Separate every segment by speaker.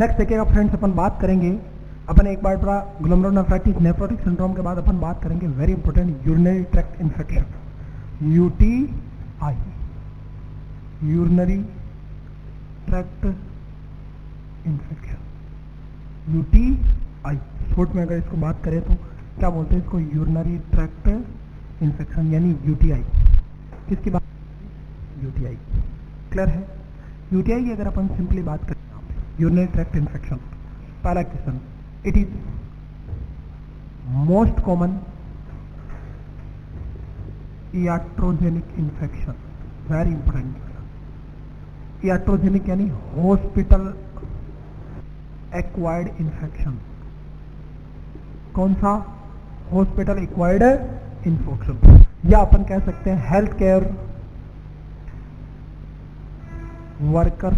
Speaker 1: Next देखिएगा friends, अपन बात करेंगे अपन एक बार पूरा ग्लोमेरुलोनेफ्राइटिस नेफ्रोटिक सिंड्रोम के बाद अपन बात करेंगे very important urinary tract infection, UTI, urinary tract infection, UTI. Short में अगर इसको बात करें तो क्या बोलते हैं इसको, यूरिनरी ट्रैक्ट इन्फेक्शन यानी यूटीआई। किसकी बात, यूटीआई। क्लियर है? यूटीआई की अगर अपन सिंपली बात करें, यूरिनरी ट्रैक्ट इन्फेक्शन, पहला question, it is most common iatrogenic infection, very important. iatrogenic यानी हॉस्पिटल एक्वायर्ड इन्फेक्शन। कौन सा? हॉस्पिटल एक्वायर्ड इन्फेक्शन, या अपन कह सकते हैं health care worker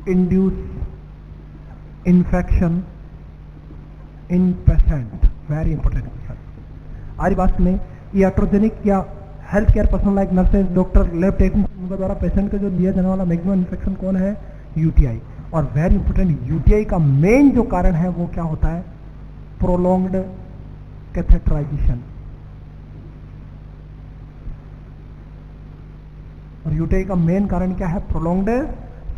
Speaker 1: induce infection in patient, very important question. आज बात में iatrogenic या health care personal like nurses, doctor, lab technician, उनके द्वारा पेशेंट को जो दिया जाने वाला मैक्सिमम इन्फेक्शन कौन है? यूटीआई। और वेरी इंपॉर्टेंट, यूटीआई का मेन जो कारण है वो क्या होता है? Prolonged catheterisation. और यूटीआई का मेन कारण क्या है? Prolonged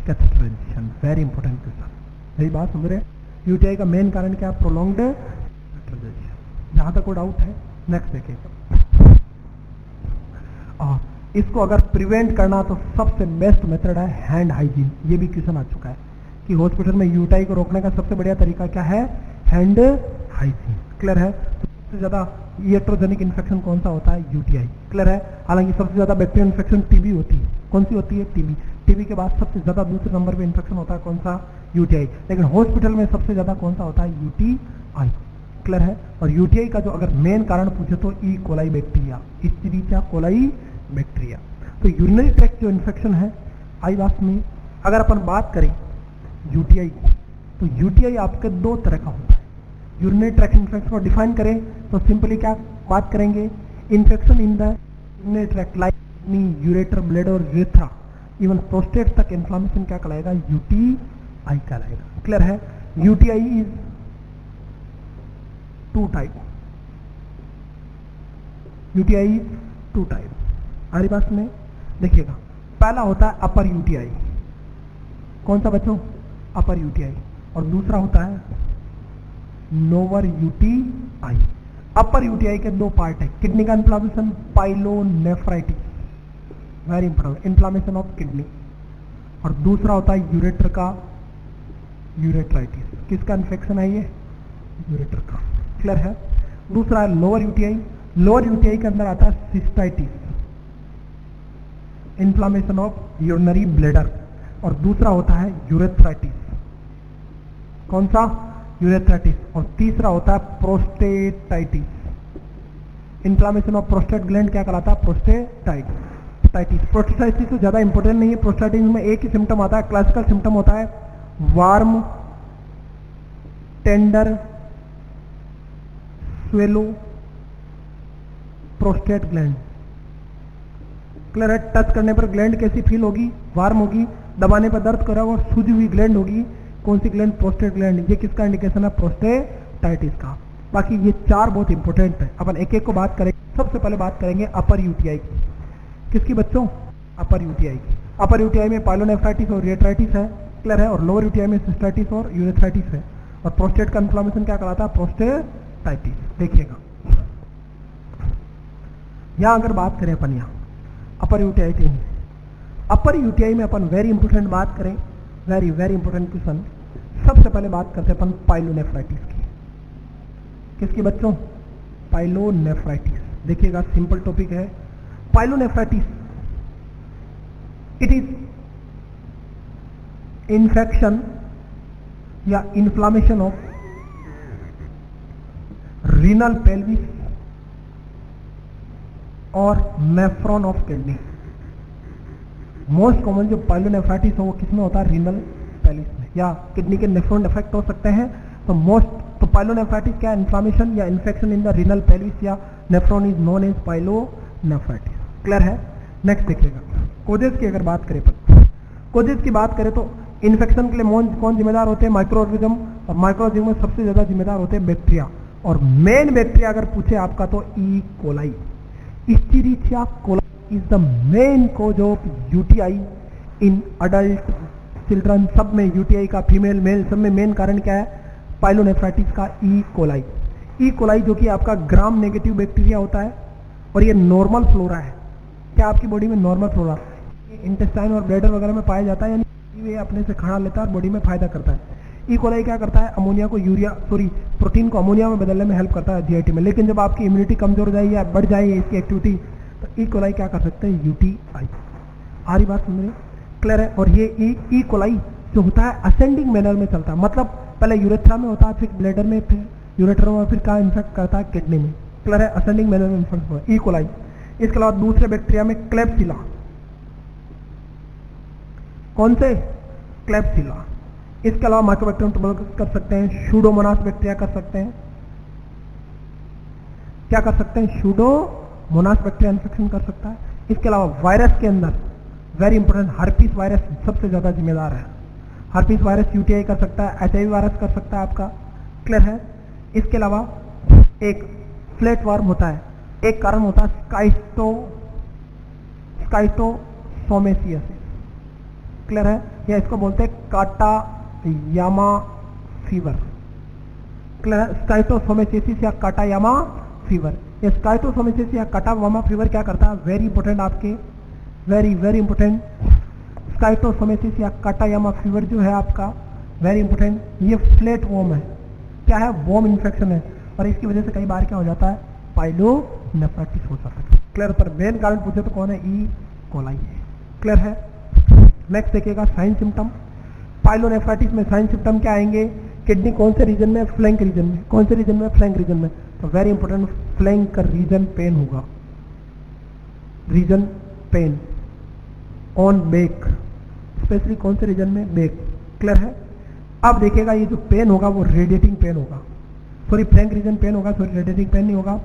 Speaker 1: catheterisation, very important question. यही बात समझ रहे हैं? यूटीआई का मेन कारण क्या है? Prolonged catheterisation. जहां तक कोई डाउट है? नेक्स्ट देखिएगा, इसको अगर प्रिवेंट करना तो सबसे बेस्ट मेथड है हैंड हाइजीन। ये भी क्वेश्चन आ चुका है कि हॉस्पिटल में यूटीआई को रोकने का सबसे बढ़िया तरीका क्या है? Hand hygiene. क्लियर है? तो सबसे ज्यादा iatrogenic इन्फेक्शन कौन सा होता है? यूटीआई। क्लियर है? हालांकि सबसे ज्यादा बैक्टीरियल इन्फेक्शन टीबी होती है। कौन सी होती है? टीबी। टीबी के बाद सबसे ज्यादा दूसरे नंबर पे इन्फेक्शन होता है कौन सा? यूटीआई। लेकिन हॉस्पिटल में सबसे ज्यादा कौन सा होता है? यूटीआई। क्लियर है? और यूटीआई का जो अगर मेन कारण पूछे तो E coli bacteria, Escherichia coli bacteria. तो यूरिनरी ट्रैक्ट जो इन्फेक्शन है, आई बात में अगर अपन बात करें यूटीआई की, तो यूटीआई आपके दो तरह का होता है। यूरिनरी ट्रैक्ट इन्फेक्शन को डिफाइन करें तो सिंपली क्या बात करेंगे? Infection in the urinary tract like ureter, bladder और यूरेथ्रा, इवन प्रोस्टेट तक इन्फ्लामेशन क्या कहलाएगा? यूटीआई कहलाएगा। क्लियर है? UTI is two type, UTI two type. हमारी बात में देखिएगा, पहला होता है अपर यूटीआई। कौन सा बच्चों? अपर यूटीआई। और दूसरा होता है लोअर यूटीआई। अपर यूटीआई के दो पार्ट है, किडनी का inflammation, pyelonephritis, very important, inflammation of kidney. और दूसरा होता है यूरेटर का यूरेट्राइटिस। किसका इन्फेक्शन है ये? यूरेटर का। क्लियर है? दूसरा है लोअर यूटीआई। लोअर यूटीआई के अंदर आता है cystitis, inflammation of urinary bladder. और दूसरा होता है यूरेथ्राइटिस। कौन सा? यूरेथ्राइटिस। और तीसरा होता है prostatitis, inflammation of prostate gland क्या कहलाता है? प्रोस्टेटाइटिस। प्रोस्टेटाइटिस तो ज्यादा इंपॉर्टेंट नहीं है। प्रोस्टेटाइटिस में एक ही सिम्टम आता है, क्लासिकल सिम्टम होता है warm, tender, swallow prostate gland. Clear है? टच करने पर ग्लैंड कैसी फील होगी? वार्म होगी। दबाने पर दर्द करा और सूजी हुई ग्लैंड होगी। कौन सी ग्लैंड? Prostate gland. ये किसका इंडिकेशन है? प्रोस्टेटाइटिस का। बाकी ये चार बहुत इंपॉर्टेंट है, अपन एक एक को बात करेंगे। सबसे पहले बात करेंगे अपर यूटीआई की। किसकी बच्चों? अपर यूटीआई की। अपर यूटीआई में पाइलोनेफ्राइटिस और यूरेट्राइटिस है। क्लियर है? और लोअर यूटीआई में सिस्टाइटिस और यूरेथ्राइटिस है। और प्रोस्टेट का इन्फ्लामेशन क्या कहलाता है? प्रोस्टेटाइटिस। देखिएगा, यहां अगर बात करें अपन यहां अपर यूटीआई की, अपर यूटीआई में अपन वेरी इंपॉर्टेंट बात करें, वेरी वेरी इंपॉर्टेंट क्वेश्चन। सबसे पहले बात करते हैं अपन पाइलोनेफ्राइटिस की। किसकी बच्चों? पाइलोनेफ्राइटिस। देखिएगा, सिंपल टॉपिक है। पाइलोनेफ्राइटिस इट इज इन्फेक्शन या इन्फ्लामेशन ऑफ रीनल पेल्विस और nephron of kidney. Most common जो पाइलोनेफ्राइटिस हो वो किसमें होता है? रीनल पेल्विस में, या किडनी के नेफ्रॉन डिफेक्ट हो सकते हैं। तो पाइलोनेफ्राइटिस क्या? इन्फ्लामेशन या infection in the renal pelvis या nephron is known as pyelonephritis. Clear है? नेक्स्ट देखिएगा, कोजेस की अगर बात करें, कोजेस की बात करें तो इन्फेक्शन के लिए कौन जिम्मेदार होते हैं? माइक्रो ऑर्गेनिज्म, और माइक्रो ऑर्गेनिज्म में सबसे ज्यादा जिम्मेदार होते हैं बैक्टीरिया, और मेन बैक्टीरिया अगर पूछे आपका तो E coli, Escherichia coli is the main cause of UTI in adult children. सब में यूटीआई का, फीमेल मेल सब में मेन कारण क्या है? पाइलोनेफ्राइटिस का ई कोलाई। ई कोलाई जो कि आपका ग्राम नेगेटिव बैक्टीरिया होता है, और ये नॉर्मल फ्लोरा है। क्या आपकी बॉडी में नॉर्मल फ्लोरा, इंटेस्टाइन और ब्लैडर वगैरह में पाया जाता है, यानी ये अपने से खाना लेता है और बॉडी में फायदा करता है। ई कोलाई क्या करता है? अमोनिया को प्रोटीन को अमोनिया में बदलने में हेल्प करता है जीआईटी में। लेकिन जब आपकी इम्यूनिटी कमजोर हो जाए या बढ़ जाए इसकी एक्टिविटी, तो ई कोलाई क्या कर सकते हैं? यूटीआई। आ रही बात सुन रहे? क्लियर है? और ये ई कोलाई जो होता है असेंडिंग मैनर में चलता है, मतलब पहले यूरेथ्रा में होता है, फिर ब्लैडर में, फिर यूरेटर में, फिर कहाँ इन्फेक्ट करता है? किडनी में। क्लियर है? असेंडिंग मैनर में इन्फेक्ट होता है ई कोलाई। इसके अलावा दूसरे बैक्टीरिया में क्लेप्सिला, कौन से? क्लेप्सिला। इसके अलावा माइक्रोबैक्टीरियम ट्यूबरकुलोसिस कर सकते हैं, सूडोमोनास बैक्टीरिया कर सकते हैं। क्या कर सकते हैं? सूडोमोनास बैक्टीरिया इन्फेक्शन कर सकता है। इसके अलावा वायरस के अंदर वेरी इंपॉर्टेंट हर्पीस वायरस सबसे ज्यादा जिम्मेदार है। हर्पीस वायरस यूटीआई कर सकता है, एचआईवी वायरस कर सकता है आपका। क्लियर है? इसके अलावा एक फ्लैट वर्म होता है, एक कारण होता है स्काइटोसोमेसियसिस। क्लियर है? या इसको बोलते हैं काटायामा फीवर। क्लियर है? स्काइटोसोमेसियसिस या काटायामा फीवर। ये स्काइटोसोमेसियसिस या काटायामा फीवर क्या करता है? वेरी इंपॉर्टेंट आपके, वेरी इंपॉर्टेंट। स्काइटोसोमेसिस या काटायामा फीवर जो है आपका वेरी इंपॉर्टेंट, ये फ्लैट वॉर्म है। क्या है? वॉर्म इन्फेक्शन है, और इसकी वजह से कई बार क्या हो जाता है? पाइलोनेफ्राइटिस हो जाता है। क्लियर? पर मेन कारण पूछे तो कौन है? ई कोलाई है। क्लियर है? नेक्स्ट देखिएगा साइन सिम्टम। पाइलोनेफ्राइटिस में साइन सिम्टम क्या आएंगे? किडनी कौन से रीजन में? फ्लैंक रीजन में। कौन से रीजन में? फ्लैंक रीजन में। तो वेरी इंपॉर्टेंट, फ्लैंक का रीजन पेन होगा, region pain on back, specially कौन से रीजन में? बैक। क्लियर है? अब देखिएगा ये जो पेन होगा वो रेडिएटिंग पेन होगा, सॉरी फ्लैंक रीजन पेन होगा, सॉरी रेडिएटिंग पेन नहीं होगा,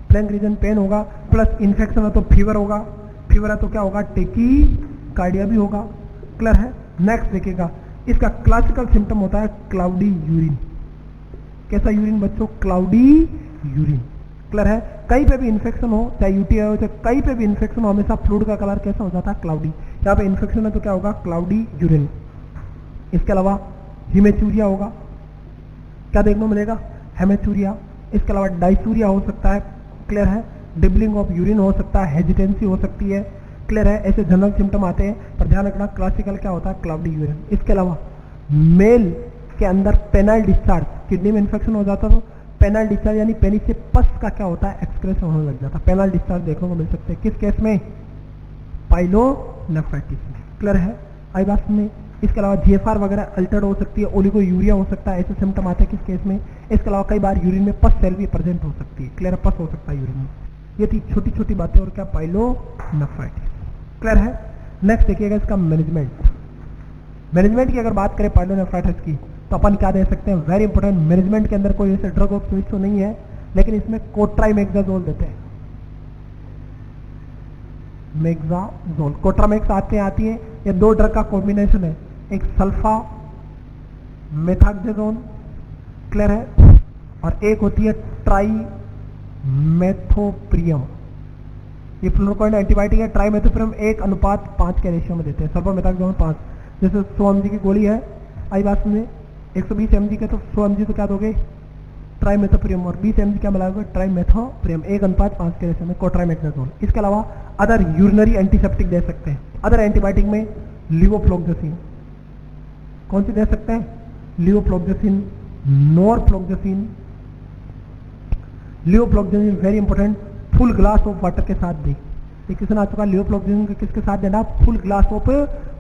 Speaker 1: फ्लैंक रीजन पेन होगा, प्लस इन्फेक्शन है तो फीवर होगा, फीवर है तो क्या होगा? टेकीकार्डिया भी होगा। क्लियर है? नेक्स्ट देखिएगा, इसका क्लासिकल सिम्टम होता है क्लाउडी यूरिन। कैसा यूरिन बच्चों? Cloudy urine. क्लियर है? कहीं पे भी इन्फेक्शन हो, चाहे यूटीआई हो, चाहे कहीं पे भी इन्फेक्शन हो, हमेशा फ्लूइड का कलर कैसा हो जाता है? क्लाउडी। यहाँ पे इन्फेक्शन है तो क्या होगा? Cloudy urine. इसके अलावा हिमेचूरिया होगा, क्या देखने को मिलेगा? हेमेचूरिया। इसके अलावा डाइसूरिया हो सकता है। क्लियर है? डिबलिंग ऑफ यूरिन हो सकता है, हेजिटेंसी हो सकती है। क्लियर है? ऐसे जनरल सिम्टम आते हैं, पर ध्यान रखना क्लासिकल क्या होता है? Cloudy urine. इसके अलावा मेल के अंदर पेनाइल डिस्चार्ज, किडनी में इन्फेक्शन हो जाता तो पेनाइल डिस्चार्ज यानी पेनिस से पस का क्या होता है? एक्सक्रेशन होने लग जाता है। पेनाइल डिस्चार्ज देखने को मिल सकते हैं किस केस में? पाइलोनेफ्राइटिस में। क्लियर है? आई बात में। इसके अलावा जीएफआर वगैरह अल्टर्ड हो सकती है, ओलिगो यूरिया हो सकता है, ऐसे सिम्टम आते हैं किस केस में? इसके अलावा कई बार यूरिन में पस सेल भी प्रेजेंट हो सकती है। क्लियर? पस हो सकता है यूरिन में। ये थी छोटी छोटी बातें, और क्या? पाइलोनेफ्राइटिस। क्लियर है? नेक्स्ट देखिएगा इसका मैनेजमेंट। मैनेजमेंट की अगर बात करें पाइलोनेफ्राइटिस की, तो अपन क्या दे सकते हैं? वेरी इंपॉर्टेंट, मैनेजमेंट के अंदर कोई ऐसे ड्रग ऑफ चॉइस तो नहीं है, लेकिन इसमें कोट्राइमेक्साजोल देते हैं। मेक्साजोल, कोट्रामेक्स आती है, ये दो ड्रग का कॉम्बिनेशन है, एक सल्फा मेथाक्साजोल। क्लियर है? और एक होती है ट्राइमेथोप्रियम। ये फ्लोरोक्विन एंटीबायोटिक है। ट्राइमेथोप्रियम 1:5 के रेशियो में देते हैं, सल्फा मेथाक्साजोल 5। जैसे 100 mg की गोली है, आई बात में 120 mg के, तो 100 mg तो क्या दोगे? ट्राइमेथोप्रियम, और 20 mg क्या मिलाओगे? ट्राइमेथोप्रियम। 1:5 के रेशियो में कोट्रामेक्साजोल। इसके अलावा अदर यूरिनरी एंटीसेप्टिक दे सकते हैं। अदर एंटीबायोटिक में लिवोफ्लोक्सासिन, कौन सी दे सकते हैं? Levofloxacin, norfloxacin. Levofloxacin very important, full glass of water के साथ दी। ये किसने आ चुका? लिवोफ्लोक्सासिन किसके साथ देना? फुल ग्लास ऑफ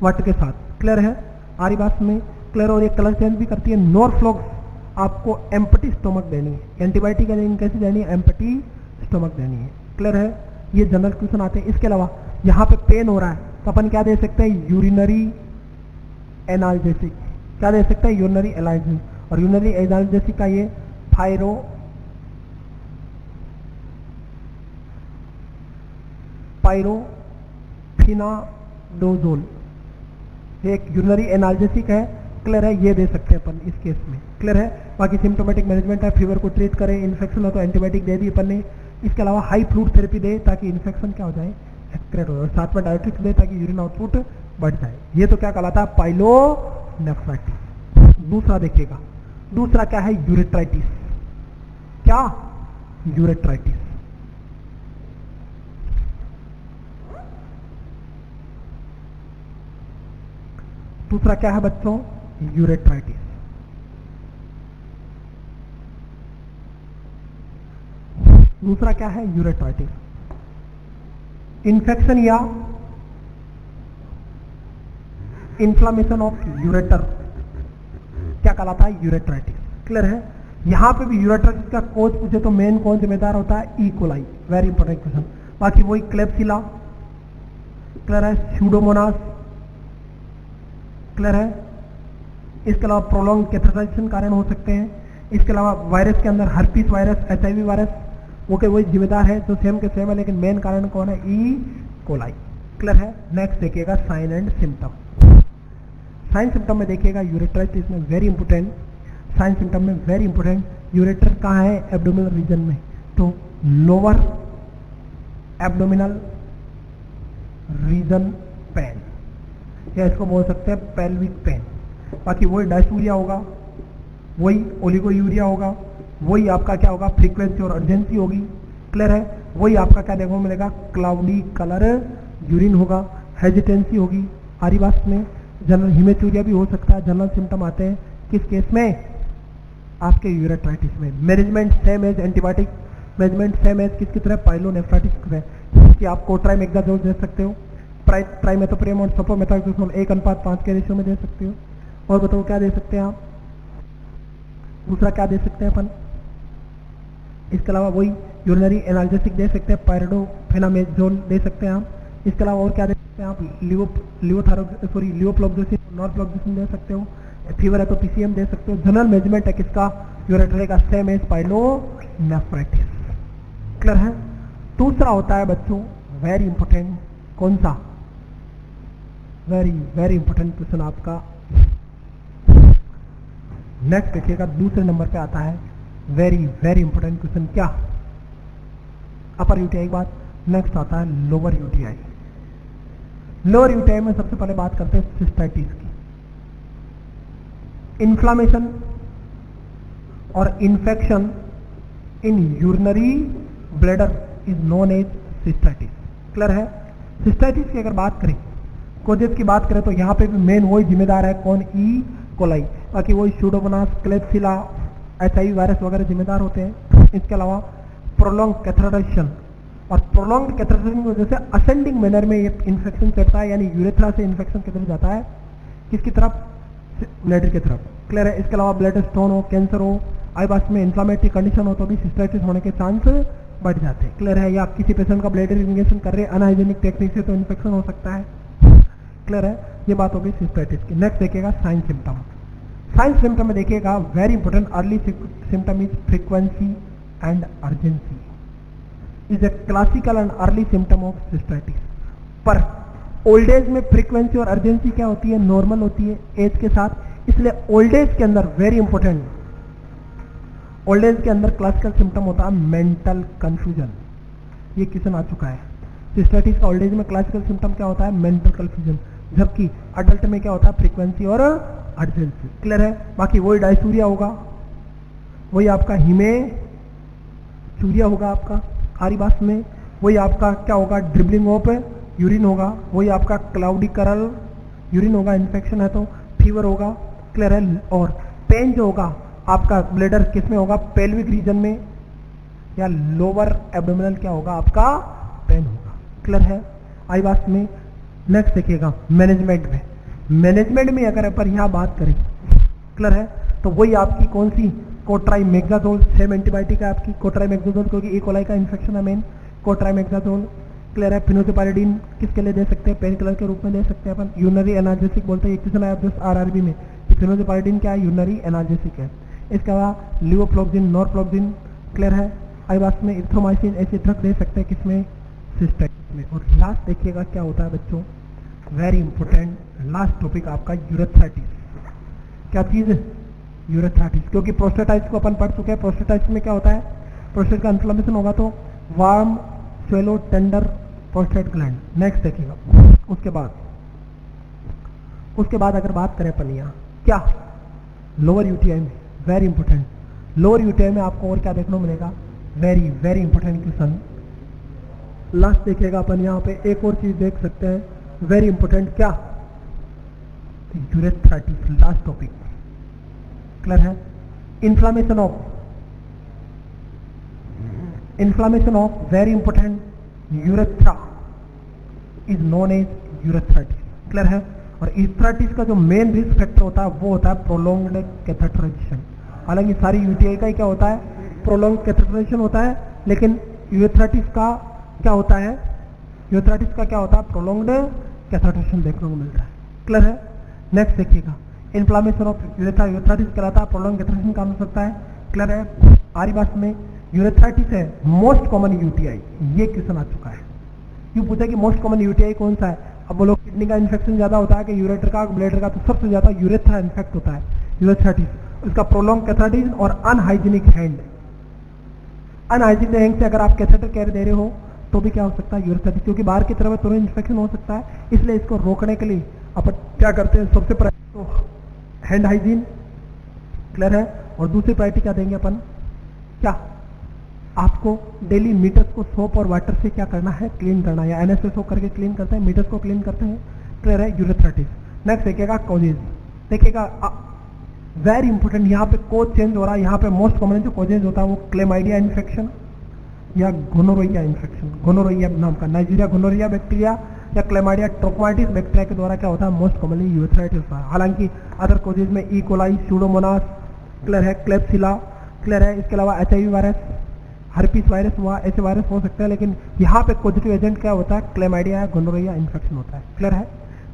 Speaker 1: वाटर के साथ। क्लियर है? आरी बात में। क्लियर? और ये कलर चेंज भी करती है। नॉरफ्लोक्स आपको एम्प्टी स्टोमक देनी है, एंटीबायोटिक कैसे देनी है? एम्प्टी स्टोमक देनी है। क्लियर है? ये जनरल क्वेश्चन आते हैं। इसके अलावा यहाँ पे पेन हो रहा है तो अपन क्या दे सकते हैं? Urinary analgesic. क्या दे सकते हैं? Urinary analgesic. और यूरिनरी एनाल्जेसिक का ये पायरोफिनाडोजोल, एक यूरिनरी एनाल्जेसिक है, क्लियर है, ये दे सकते हैं अपन इस केस में, क्लियर है। बाकी सिम्टोमेटिक मैनेजमेंट है, फीवर को ट्रीट करें, इन्फेक्शन हो तो एंटीबायोटिक दे दी अपन ने, इसके अलावा हाई फ्लूइड थेरेपी दे ताकि इन्फेक्शन क्या हो जाए, एक्सक्रेट हो जाए, और साथ में डायरेक्टिक्स दे ताकि यूरिन आउटपुट बढ़ जाए। ये तो क्या कहलाता है, पाइलोनेफ्राइटिस। दूसरा देखिएगा, दूसरा क्या है, यूरेट्राइटिस। क्या, यूरेट्राइटिस। दूसरा क्या है बच्चों, यूरेट्राइटिस। दूसरा क्या है, यूरेट्राइटिस। इन्फेक्शन या इन्फ्लामेशन ऑफ यूरेटर क्या कहलाता है, यूरेट्राइटिस, क्लियर है। यहां पे भी यूरेट्राइटिस का कोज पूछे तो मेन कौन जिम्मेदार होता है, E coli, very important question. बाकी वही क्लेप्सिला, क्लियर है, स्यूडोमोनास, क्लियर है। इसके अलावा प्रोलॉन्ग कैथेटराइजेशन कारण हो सकते हैं। इसके अलावा वायरस के अंदर herpes virus, HIV virus, okay वही जिम्मेदार है, जो सेम के सेम है, लेकिन मेन कारण कौन है, ई कोलाई, क्लियर है। नेक्स्ट देखिएगा sign and symptom. Sign symptom में देखिएगा यूरेट्राइटिस में वेरी इंपॉर्टेंट, साइन सिम्टम में वेरी इंपॉर्टेंट, यूरेटर कहाँ है, एब्डोमिनल रीजन में, तो लोअर एब्डोमिनल रीजन पेन, या इसको बोल सकते हैं पेल्विक पेन। बाकी वही डायसूरिया होगा, वही ओलिगोयूरिया होगा, वही आपका क्या होगा, फ्रीक्वेंसी और अर्जेंसी होगी, क्लियर है। वही आपका क्या देखने को मिलेगा, क्लाउडी कलर यूरिन होगा, हेजिटेंसी होगी, आरी बात में। जनरल हिमेचूरिया भी हो सकता है। जनरल सिम्टम आते हैं किस केस में, आपके यूरेट्राइटिस में। Management same as antibiotic, management same as किसकी तरह, पाइलोनेफ्राइटिस है, कि आप कोट्राइमेक्साजोल दे सकते हो, ट्राइमेथोप्रेम और सपोमेथाक्सोन 1:5 के रेशियो में दे सकते हो। और बताओ क्या दे सकते हैं आप, दूसरा क्या दे सकते हैं अपन, इसके अलावा वही यूरिनरी एनाल्जेसिक दे सकते हैं, पायरिडोफेनामेजोल दे सकते हैं आप। इसके अलावा और क्या दे सकते हैं आप, लिवोफ्लोक्सोसिन, नॉरफ्लोक्सोसिन दे सकते हो। फीवर है तो PCM दे सकते हो। जनरल मेजरमेंट है किसका, यूरेट्री का, सेम एज पाइलोनेफ्राइटिस, क्लियर है। दूसरा होता है बच्चों वेरी इंपॉर्टेंट, कौन सा, वेरी वेरी इंपॉर्टेंट क्वेश्चन आपका नेक्स्ट देखिएगा, दूसरे नंबर पे आता है वेरी वेरी इंपॉर्टेंट क्वेश्चन, क्या, अपर यूटीआई के बाद नेक्स्ट आता है लोअर यूटीआई। लोअर यूटीआई में सबसे पहले बात करते हैं सिस्टाइटिस की। इन्फ्लामेशन और infection in urinary bladder is known as cystitis, clear है। सिस्टाइटिस की अगर बात करें, कोजेस की बात करें, तो यहाँ पे भी मेन वही जिम्मेदार है, कौन, ई कोलाई। बाकी वही स्यूडोमोनास, क्लेप्सिला, HIV वायरस वगैरह जिम्मेदार होते हैं। इसके अलावा प्रोलॉन्ग कैथेटराइजेशन, और प्रोलॉन्ग कैथेटराइजेशन की वजह से असेंडिंग मैनर में ये इन्फेक्शन चढ़ता है, यानी यूरेथ्रा से इन्फेक्शन किधर जाता है, किसकी तरफ, ब्लैडर की तरफ, क्लियर है। इसके अलावा ब्लैडर स्टोन हो, कैंसर हो, आईबास में इन्फ्लामेटरी कंडीशन हो तो भी सिस्टाइटिस होने के चांस बढ़ जाते हैं, क्लियर है। या किसी पेशेंट का ब्लैडर इरिगेशन कर रहे हैं अनहाइजेनिक टेक्निक से तो इन्फेक्शन हो सकता है, क्लियर है। ये बात होगी सिस्टाइटिस की। नेक्स्ट देखिएगा साइन सिम्टम। साइन सिम्टम में देखिएगा very important, early symptom is frequency and urgency is a classical and early symptom of cystitis. पर ओल्ड एज में फ्रीक्वेंसी और अर्जेंसी क्या होती है, नॉर्मल होती है एज के साथ, इसलिए ओल्ड एज के अंदर वेरी इंपॉर्टेंट, ओल्ड एज के अंदर क्लासिकल सिम्टम होता है मेंटल कंफ्यूजन। ये क्वेश्चन आ चुका है, सिस्टाइटिस का ओल्ड एज में क्लासिकल सिम्टम क्या होता है, मेंटल कंफ्यूजन, जबकि अडल्ट में क्या होता है, फ्रीक्वेंसी और अर्जेंसी, क्लियर है। बाकी वही डायसूरिया होगा, वही आपका हिमेचूरिया होगा आपका आरीबास में, वही आपका क्या होगा, ड्रिबलिंग ऑफ यूरिन होगा, वही आपका क्लाउडी करल यूरिन होगा, इन्फेक्शन है तो फीवर होगा, क्लियर है। और पेन जो होगा आपका ब्लैडर किस में होगा, पेल्विक रीजन में, या लोअर एब्डोमिनल क्या होगा आपका, पेन होगा, क्लियर है आईबास में। नेक्स्ट देखिएगा मैनेजमेंट में, मैनेजमेंट में अगर अपन यहाँ बात करें, क्लियर है, तो वही आपकी कौन सी, कोट्राइमेक्साजोल, सेम एंटीबायोटिक है आपकी कोट्राइमेक्साजोल, क्योंकि ई कोलाई का इन्फेक्शन है मेन, कोट्राइमेक्साजोल, क्लियर है। फिनोजेपाइरिडीन किसके लिए दे सकते हैं, पेन किलर के रूप में दे सकते हैं अपन। यूरिनरी एनाल्जेसिक बोलते हैं, एक क्वेश्चन आया जस्ट RRB में, फिनोजेपाइरिडीन क्या है, यूरिनरी एनाल्जेसिक है। इसके अलावा लिवोफ्लोक्सिन, नॉरफ्लोक्सिन, क्लियर है। आईबास में इरिथ्रोमाइसिन, ऐसे ड्रग दे सकते हैं किसमें, सिस्टाइटिस में। और लास्ट देखिएगा क्या होता है बच्चों, वेरी इंपॉर्टेंट लास्ट टॉपिक आपका यूरेथ्राइटिस। क्या चीज है? यूरेथ्राइटिस। क्योंकि प्रोस्टेटाइटिस को अपन पढ़ चुके हैं। प्रोस्टेटाइटिस में क्या होता है? प्रोस्टेट का इन्फ्लेमेशन होगा तो warm swallow tender prostate gland. Next देखिएगा। उसके बाद अगर बात करें अपन यहाँ क्या लोअर यूटीआई में, वेरी इंपॉर्टेंट, लोअर यूटीआई में आपको और क्या देखने को मिलेगा? Very very important question last देखिएगा अपन यहाँ पे। एक और चीज देख सकते हैं, वेरी इंपॉर्टेंट, क्या? Urethritis, last topic. क्लियर है? Inflammation of very important urethra is known as urethritis. Clear है? और यूरेथ्राइटिस का जो मेन रिस्क फैक्टर होता है वो होता है प्रोलॉन्ग्ड कैथेटराइजेशन। हालांकि सारी यूटीआई का ही क्या होता है? प्रोलॉन्ग कैथेटराइजेशन होता है, लेकिन यूरेथ्राइटिस का क्या होता है? यूरेथ्राइटिस का क्या होता है? प्रोलॉन्ग्ड कैथेटराइजेशन देखने को मिलता है। क्लियर है? नेक्स्ट देखिएगा, इन्फ्लामेशन ऑफ यूरेथ्रा, यूरेथ्राइटिस कहलाता है, प्रोलॉन्ग कैथेटराइजेशन काम हो सकता है। क्लियर है? आरी बात में यूरेथ्राइटिस है मोस्ट कॉमन यूटीआई। ये क्वेश्चन आ चुका है। क्यों पूछा कि मोस्ट कॉमन यूटीआई कौन सा है? अब बोलो किडनी का इन्फेक्शन ज्यादा होता है कि यूरेटर का, ब्लेडर का? तो सबसे ज्यादा यूरेथ्रा इन्फेक्ट होता है, यूरेथ्राइटिस। इसका प्रोलॉन्ग कैथेटराइजेशन और अनहाइजीनिक हैंड, अनहाइजीनिक हैंड से अगर आप कैथेटर केयर दे रहे हो तो भी क्या हो सकता है? यूरेथ्राइटिस। क्योंकि बाहर की तरफ तुरंत इन्फेक्शन हो सकता है, इसलिए इसको रोकने के लिए अपन क्या करते हैं? सबसे पहले तो हैंड हाइजीन। क्लियर है? और दूसरी प्रायोरिटी क्या देंगे अपन? क्या आपको डेली मीटर्स को सोप और वाटर से क्या करना है? क्लीन करना है, या NSSO करके क्लीन करते हैं, मीटर्स को क्लीन करते हैं। क्लियर है? यूरेथ्राइटिस। नेक्स्ट देखिएगा कॉजेज। देखिएगा वेरी इंपॉर्टेंट, यहाँ पे कोज चेंज हो रहा है। यहाँ पे मोस्ट कॉमन जो कॉजेज होता है वो क्लेमाइडिया इन्फेक्शन या गोनोरोइया इन्फेक्शन, गोनोरोइया नाम का, नाइजीरिया गोनोरिया बैक्टीरिया या क्लेमाइडिया ट्रोकोमाइटिस बैक्टीरिया के द्वारा क्या होता है? मोस्ट कॉमनली यूरेथ्राइटिस होता है। हालांकि अदर कॉजेज में ई कोलाई, सूडोमोनास, क्लियर है, क्लेप्सिला, क्लियर है, इसके अलावा HIV वायरस, हर्पीस वायरस हुआ, ऐसे वायरस हो सकते हैं, लेकिन यहाँ पे पॉजिटिव एजेंट क्या होता है? क्लेमाइडिया या गोनोरिया इन्फेक्शन होता है। क्लियर है?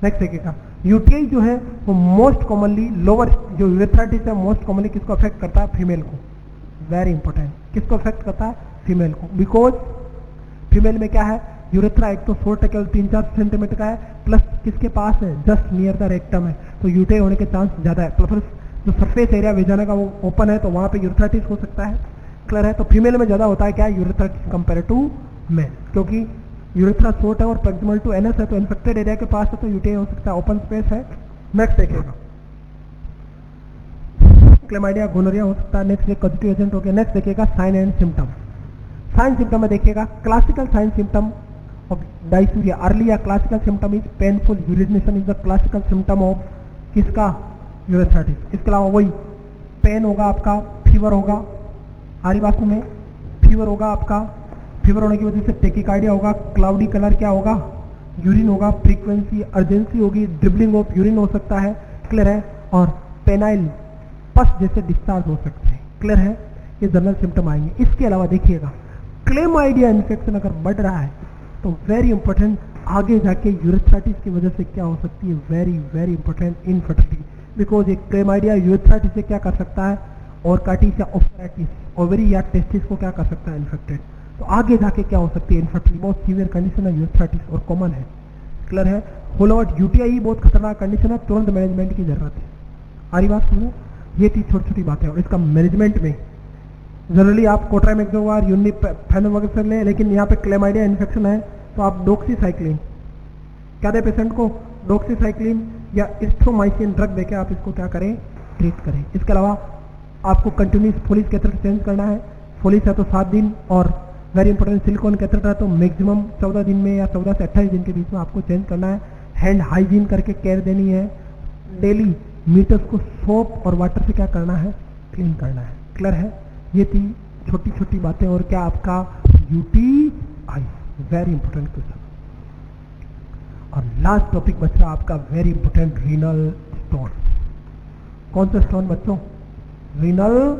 Speaker 1: नेक्स्ट देखिएगा, यूटीआई जो है वो मोस्ट कॉमनली लोअर, जो यूरेथ्राइटिस है मोस्ट कॉमनली किसको अफेक्ट करता है? फीमेल को। वेरी इंपॉर्टेंट, किसको अफेक्ट करता है? फीमेल को। बिकॉज फीमेल में क्या है? यूरेथ्रा एक तो शॉर्ट है, केवल 3-4 सेंटीमीटर का है, प्लस किसके पास है? जस्ट नियर द रेक्टम है, तो यूटीआई होने के चांस ज्यादा है। प्लस जो सरफेस एरिया वेजाना का वो ओपन है, तो वहां पे यूरेथ्राइटिस हो सकता है। क्लियर है? तो फीमेल में ज्यादा होता है क्या? यूरेथ्राइटिस कंपेयर टू मेल, क्योंकि यूरेथ्रा शॉर्ट है और प्रॉक्सिमल टू एनस है, तो इन्फेक्टेड एरिया के पास है, तो यूटीआई हो सकता है, ओपन स्पेस है। नेक्स्ट देखिएगा, क्लेमाइडिया गोनोरिया हो सकता है। नेक्स्ट ये पॉजिटिव एजेंट हो गया। नेक्स्ट देखिएगा sign and symptom. Sign symptom में देखिएगा classical sign symptom of dysuria early या classical symptom is painful urination is the classical symptom of किसका? यूरेथ्राइटिस। इसके अलावा वही पेन होगा आपका, फीवर होगा, आरी बात में फीवर होगा आपका, फीवर होने की वजह से टेकिकार्डिया होगा, क्लाउडी कलर क्या होगा? यूरिन होगा, फ्रीक्वेंसी अर्जेंसी होगी, ड्रिबलिंग ऑफ यूरिन हो सकता है। क्लियर है? और पेनाइल पस जैसे डिस्चार्ज हो सकते हैं। क्लियर है? ये जनरल सिम्टम आएंगे। इसके अलावा देखिएगा क्लेमाइडिया इन्फेक्शन अगर बढ़ रहा है तो वेरी इंपॉर्टेंट, आगे जाके यूरेथ्राइटिस की वजह से क्या हो सकती है? Very very important, infertility. Because ये क्लेमाइडिया यूरेथ्राइटिस से क्या कर सकता है? और कार्टिस या ओफराइटिस, ओवरी या टेस्टिस को क्या कर सकता है? इन्फेक्टेड। तो आगे जाके क्या हो सकती है? इनफर्टिलिटी। बहुत सीवियर कंडीशन है यूरेथ्राइटिस और कॉमन है। क्लियर है? होलोवर्ट यूटीआई बहुत खतरनाक कंडीशन है, तुरंत मैनेजमेंट की जरूरत है। आरी बात सुनो, ये थी छोटी छोटी बातें, और इसका मैनेजमेंट में जनरली आप कोट्रामेक्सोवार, यूनिफेनोल वगैरह से लें, लेकिन यहाँ पे क्लेमाइडिया इन्फेक्शन है तो आप डॉक्सीसाइक्लिन क्या दें पेशेंट को? डॉक्सीसाइक्लिन या एस्ट्रोमाइसिन ड्रग देके आप इसको क्या करें? ट्रीट करें। इसके अलावा आपको कंटिन्यूस फोलिस कैथेटर चेंज करना है। फोलिस है तो 7 दिन, और वेरी इंपॉर्टेंट सिलिकॉन कैथेटर है तो मैक्सिमम 14 दिन में या 14 से 28 दिन के बीच में आपको चेंज करना है। हैंड हाइजीन करके केयर देनी है। डेली मीटर्स को सोप और वाटर से क्या करना है? क्लीन करना है। क्लियर है? ये थी छोटी छोटी बातें। और क्या आपका यूटीआई, वेरी इंपॉर्टेंट क्वेश्चन। और लास्ट टॉपिक बच्चा आपका वेरी इंपॉर्टेंट, रीनल स्टोन। कौन सा स्टोन बच्चों? Renal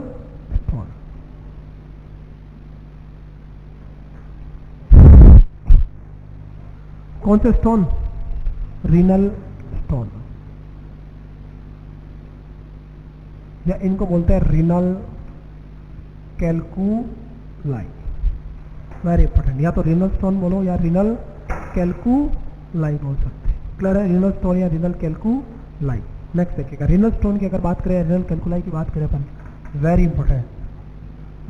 Speaker 1: stone. कौन सा स्टोन? रीनल स्टोन, या इनको बोलते हैं रीनल कैल्कुलाई। वेरी इंपॉर्टेंट, या तो रीनल स्टोन बोलो या रीनल कैल्कुलाई बोल सकते हैं। क्लियर है, रीनल स्टोन या रीनल कैल्कुलाई। नेक्स्ट देखिएगा, रीनल स्टोन की अगर बात करें, रीनल कैल्कुलाई की बात करें अपन, वेरी इंपॉर्टेंट।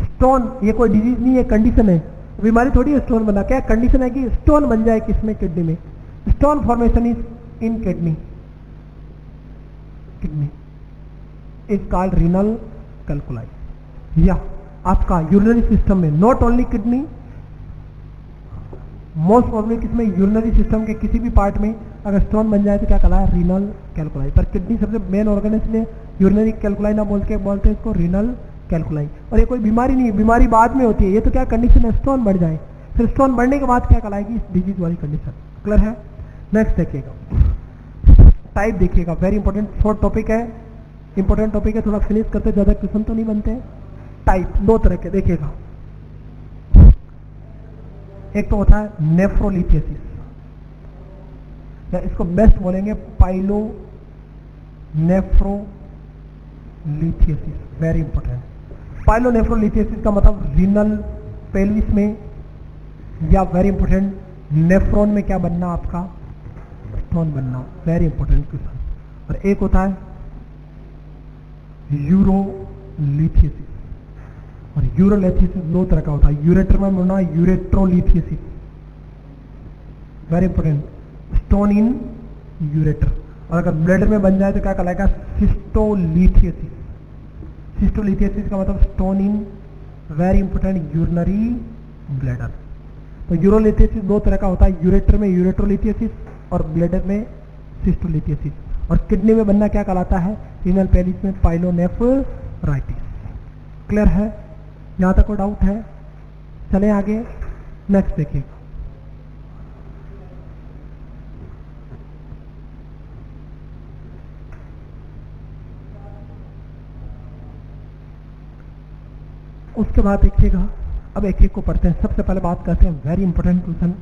Speaker 1: स्टोन ये कोई डिजीज नहीं है, कंडीशन है, बीमारी थोड़ी है स्टोन बना, क्या कंडीशन है कि स्टोन बन जाए किसमें, किडनी में। Stone formation is in kidney, kidney is called renal कैल्कुलाई। या आपका यूरिनरी सिस्टम में, not only kidney, most problem किसमें, यूरिनरी सिस्टम के किसी भी पार्ट में अगर स्टोन बन जाए तो क्या कहलाए, रीनल कैल्कुलाई। पर किडनी सबसे मेन ऑर्गन है, इसलिए यूरिनरी कैल्कुलाई ना बोलते हैं इसको रीनल कैल्कुलाई। और ये कोई बीमारी नहीं है, बीमारी बाद में होती है, ये तो क्या कंडीशन है, स्टोन बढ़ जाए। फिर स्टोन बढ़ने के बाद क्या कहलाएगी, डिजीज वाली कंडीशन। क्लियर है। नेक्स्ट देखिएगा, टाइप देखिएगा, वेरी इंपॉर्टेंट, फोर्थ टॉपिक है, इंपॉर्टेंट टॉपिक है, थोड़ा फिनिश करते, ज्यादा क्वेश्चन तो नहीं बनते। टाइप दो तरह के देखिएगा, एक तो होता है नेफ्रोलिथियोसिस, या इसको बेस्ट बोलेंगे पाइलो नेफ्रोलिथियोसिस, वेरी इंपॉर्टेंट। पाइलो नेफ्रोलिथियोसिस का मतलब रीनल पेल्विस में, या वेरी इंपॉर्टेंट नेफ्रॉन में क्या बनना, आपका स्टोन बनना, वेरी इंपॉर्टेंट क्वेश्चन। और एक होता है यूरोलिथियोसिस, और यूरोलिथियोसिस दो तरह का होता है, यूरेटर में होना, ureterolithiasis, very important, stone in ureter. और अगर ब्लैडर में बन जाए तो क्या कहलाएगा, सिस्टोलिथियोसिस। सिस्टोलिथियोसिस का मतलब stone in, very important, urinary bladder. तो यूरोलिथियोसिस दो तरह का होता है, यूरेटर में यूरेट्रोलिथियोसिस और ब्लैडर में सिस्टोलिथियोसिस। और किडनी में बनना क्या कहलाता है, रीनल पेल्विस में पाइलोनेफ्राइटिस। क्लियर है, यहां तक कोई डाउट है, चले आगे। नेक्स्ट देखिए, उसके बाद देखिएगा, अब एक एक को पढ़ते हैं। सबसे पहले बात करते हैं, वेरी इंपॉर्टेंट क्वेश्चन,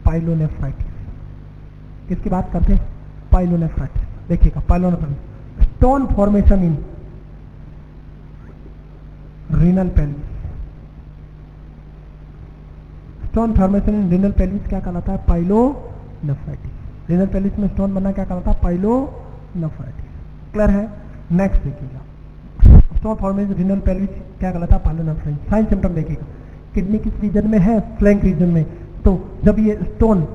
Speaker 1: पाइलोनेफ्राइटिस। किसकी बात करते हैं, पाइलोनेफ्राइटिस। देखिएगा, पाइलोनेफ्राइटिस, स्टोन फॉर्मेशन इन रीनल पेल्विस। स्टोन फॉर्मेशन इन रीनल पेल्विस क्या कहलाता है, पाइलोनेफ्राइटिस। रीनल पेल्विस में स्टोन बनना क्या कहलाता है, पाइलोनेफ्राइटिस। क्लियर है। नेक्स्ट देखिएगा, स्टोन फॉर्मेशन रीनल पेल्विस क्या कहलाता है, पाइलोनेफ्राइटिस। साइन सिम्टम देखिएगा, किडनी किस रीजन में है, फ्लैंक रीजन में। तो जब ये स्टोन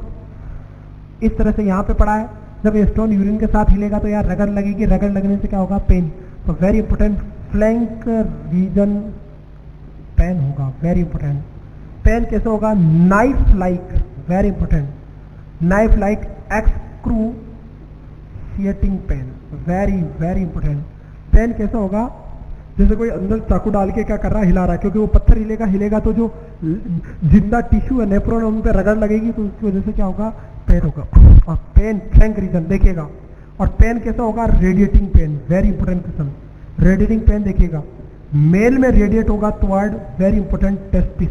Speaker 1: इस तरह से यहाँ पे पड़ा है, जब ये स्टोन यूरिन के साथ हिलेगा तो यार रगड़ लगेगी, रगड़ लगने से क्या होगा, पेन। तो very important, flank region pain होगा, वेरी इंपॉर्टेंट। पेन कैसे होगा, knife like, very important, knife like excruciating pain, very very important. Pain कैसा होगा, जैसे कोई अंदर चाकू डाल के क्या कर रहा है, हिला रहा है, क्योंकि वो पत्थर हिलेगा तो जो जिंदा टिश्यू है, नेफ्रॉन, उन पे रगड़ लगेगी, तो उसकी वजह से क्या होगा, पेन होगा। और पेन फ्लैंक रीजन देखिएगा। और पेन कैसा होगा, radiating pain, very important question. Radiating pain देखिएगा, मेल में रेडिएट होगा टुवर्ड, वेरी इंपॉर्टेंट, टेस्टिस,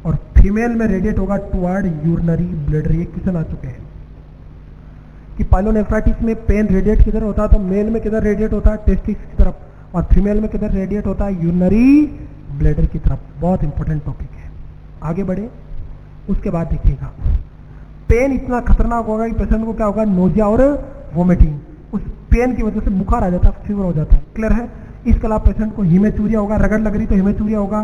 Speaker 1: और फीमेल में रेडिएट होगा टुवर्ड यूरिनरी ब्लैडर। ये क्वेश्चन आ चुके हैं कि पाइलोनेफ्राइटिस में पेन रेडिएट किधर होता है, तो मेल में किधर रेडिएट होता है, टेस्टिस की तरफ, और फीमेल में किधर रेडिएट होता है, यूरिनरी ब्लैडर की तरफ। बहुत इंपॉर्टेंट टॉपिक है, आगे बढ़े। उसके बाद देखिएगा, पेन इतना खतरनाक होगा कि पेशेंट को क्या होगा, नोजिया और वोमिटिंग, उस पेन की वजह से बुखार आ जाता है, फीवर हो जाता है। क्लियर है। इसके अलावा पेशेंट को हिमेचूरिया होगा, रगड़ लग रही तो हिमेचूरिया होगा,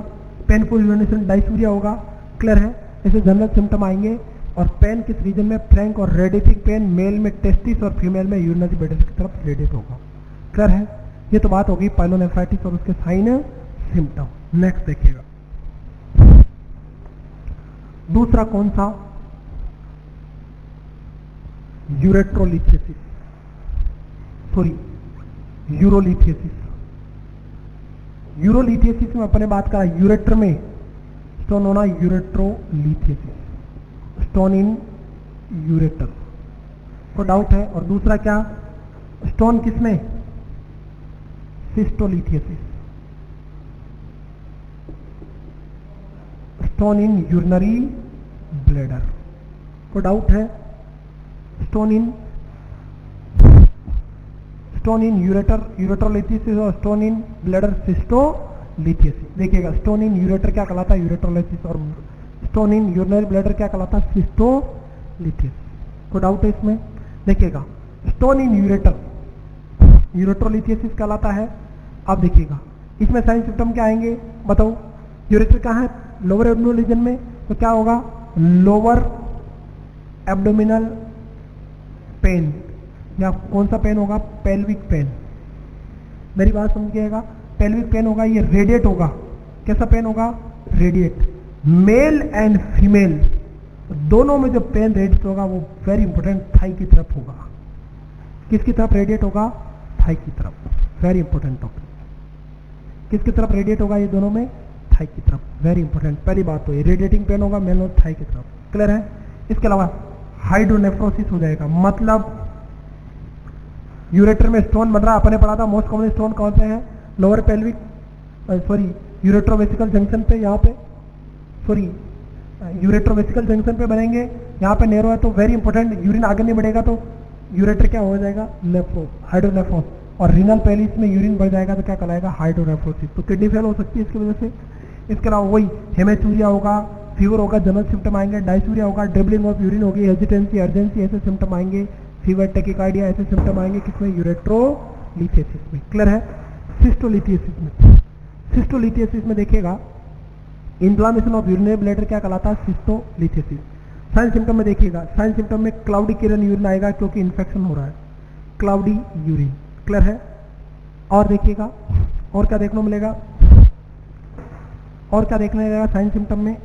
Speaker 1: पेनफुल यूरिनेशन डाइसूरिया होगा। क्लियर है। ऐसे जनरल सिम्टम आएंगे। और पेन किस रीजन में, फ्लैंक और रेडिएटिंग पेन, मेल में टेस्टिस और फीमेल में यूरिनरी ब्लैडर की तरफ रेडिएट होगा। क्लियर है। ये तो बात होगी पाइलोनेफ्राइटिस और उसके साइन सिम्टम। नेक्स्ट देखिएगा, दूसरा कौन सा, यूरेट्रोलिथियोसिस, सॉरी यूरोलिथियोसिस। यूरोलिथियोसिस में अपने बात करा, यूरेटर में स्टोन होना, यूरेट्रोलिथियोसिस, स्टोन इन यूरेटर, को डाउट है। और दूसरा क्या, स्टोन किसमें, सिस्टोलिथियोसिस, स्टोन इन यूरिनरी ब्लैडर, को डाउट है। स्टोन इन यूरेट्रोलिथियोसिस और स्टोन इन ब्लैडर सिस्टोलिथियोसिस। देखिएगा, स्टोन इन यूरेटर क्या कहलाता है, यूरेट्रोलिथियोसिस, और स्टोन इन यूरिनरी ब्लैडर क्या कहलाता है? सिस्टोलिथियस। कोई डाउट है इसमें? देखिएगा, स्टोन इन यूरेटर यूरेट्रोलिथियसिस कहलाता है। अब देखिएगा इसमें साइन सिम्टम क्या आएंगे बताओ। यूरेटर कहाँ है? लोअर एब्डोमिनल रीजन में, तो क्या होगा? लोअर एब्डोमिनल पेन, या कौन सा पेन होगा? Pelvic pain. मेरी बात समझिएगा, पेल्विक पेन होगा, ये रेडिएट होगा। कैसा पेन होगा? रेडिएट। मेल एंड फीमेल दोनों में जो पेन रेडिएट होगा वो वेरी इंपॉर्टेंट थाई की तरफ होगा। किसकी तरफ रेडिएट होगा? थाई की तरफ। Very important topic. किसकी तरफ रेडिएट होगा? ये दोनों में थाई की तरफ। Very important. पहली बात तो ये रेडिएटिंग पेन होगा मेल और थाई की तरफ। क्लियर है? इसके अलावा हाइड्रोनेफ्रोसिस हो जाएगा, मतलब यूरेटर में स्टोन बन रहा, अपने पढ़ा था मोस्ट कॉमन स्टोन कौन से हैं? लोअर पेल्विक सॉरी यूरेट्रोवेसिकल जंक्शन पे, यहाँ पे सॉरी यूरेट्रोवेसिकल जंक्शन पे बनेंगे। यहाँ पे नेरो है तो वेरी इंपॉर्टेंट, यूरिन आगे नहीं बढ़ेगा तो यूरेटर क्या हो जाएगा? नेफ्रोस, हाइड्रोनेफ्रोस। और रीनल पेलिस में यूरिन बढ़ जाएगा तो क्या कहलाएगा? हाइड्रोनेफ्रोसिस। तो किडनी फेल हो सकती है इसकी वजह से। इसके अलावा वही हेमेचूरिया होगा, फीवर होगा, जनरल सिम्टम आएंगे, डायसूरिया होगा, ड्रिबलिंग ऑफ यूरिन होगी, हेजिटेंसी, अर्जेंसी, ऐसे सिम्टम आएंगे, फीवर, टेकिकार्डिया, ऐसे सिम्टम आएंगे किसमें? यूरेट्रोलिथियसिस में। क्लियर है? सिस्टोलिथियसिस में, सिस्टोलिथियसिस में देखिएगा इन्फ्लामेशन ऑफ यूरिनरी ब्लैडर क्या कहलाता है? सिस्टोलिथियसिस। साइन सिम्टम में देखिएगा, साइन सिम्टम में क्लाउडी किरण यूरिन आएगा क्योंकि इन्फेक्शन हो रहा है, क्लाउडी यूरिन। क्लियर है? और देखिएगा और क्या देखने को मिलेगा? और क्या देखने मिलेगा साइन सिम्टम में?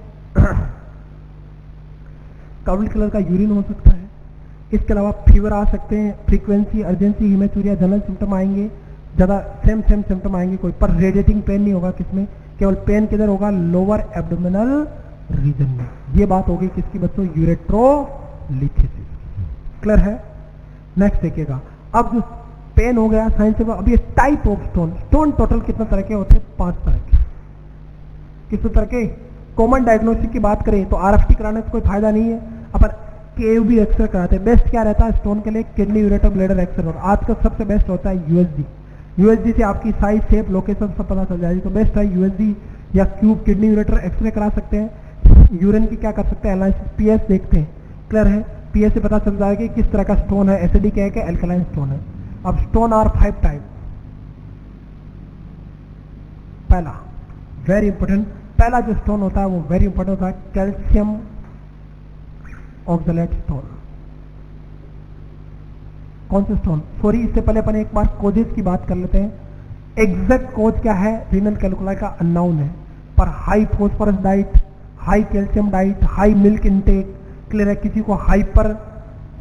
Speaker 1: क्लाउडी कलर का यूरिन हो सकता है। इसके अलावा फीवर आ सकते हैं, frequency, urgency, haematuria, general symptom आएंगे, ज़्यादा सेम सिम्टम आएंगे कोई, पर रेडिएटिंग पेन नहीं होगा। किसमें? केवल पेन किधर होगा? लोअर एब्डोमिनल रीजन में। ये बात होगी किसकी बच्चों? यूरेट्रोलिथियसिस। क्लियर है? नेक्स्ट देखिएगा, अब जो पेन हो गया साइंस से, अब ये type of stone. Stone total कितने तरह के होते हैं? 5 तरह के। कितने तरह के? कॉमन डायग्नोस्टिक की बात करें तो आरएफटी कराने से कोई फायदा नहीं है, अपन केयूबी एक्सरे कराते हैं। बेस्ट क्या रहता है स्टोन के लिए? Kidney ureter bladder X ray. और आज का सबसे बेस्ट होता है यूएसडी। यूएसडी से आपकी साइज, शेप, लोकेशन सब पता चल जाएगी। तो बेस्ट है यूएसडी या क्यूब किडनी यूरेटर एक्सरे करा सकते हैं। यूरिन की क्या कर सकते हैं? एनालिसिस, पीएच देखते हैं। क्लियर है? पीएच से पता चल जाएगा कि किस तरह का स्टोन है, एसिडिक है कि एल्कलाइन स्टोन है। अब स्टोन आर 5 टाइप। पहला वेरी इंपॉर्टेंट, पहला जो स्टोन होता है वो वेरी इंपॉर्टेंट होता है कैल्शियम ऑक्सलेट स्टोन। कौन से स्टोन? सॉरी, इससे पहले अपन एक बार कोजेस की बात कर लेते हैं। एग्जैक्ट कोज क्या है? रीनल कैलकुलाई का अननोन है, पर high phosphorus diet, high calcium diet, high milk intake. Clear है? किसी को हाइपर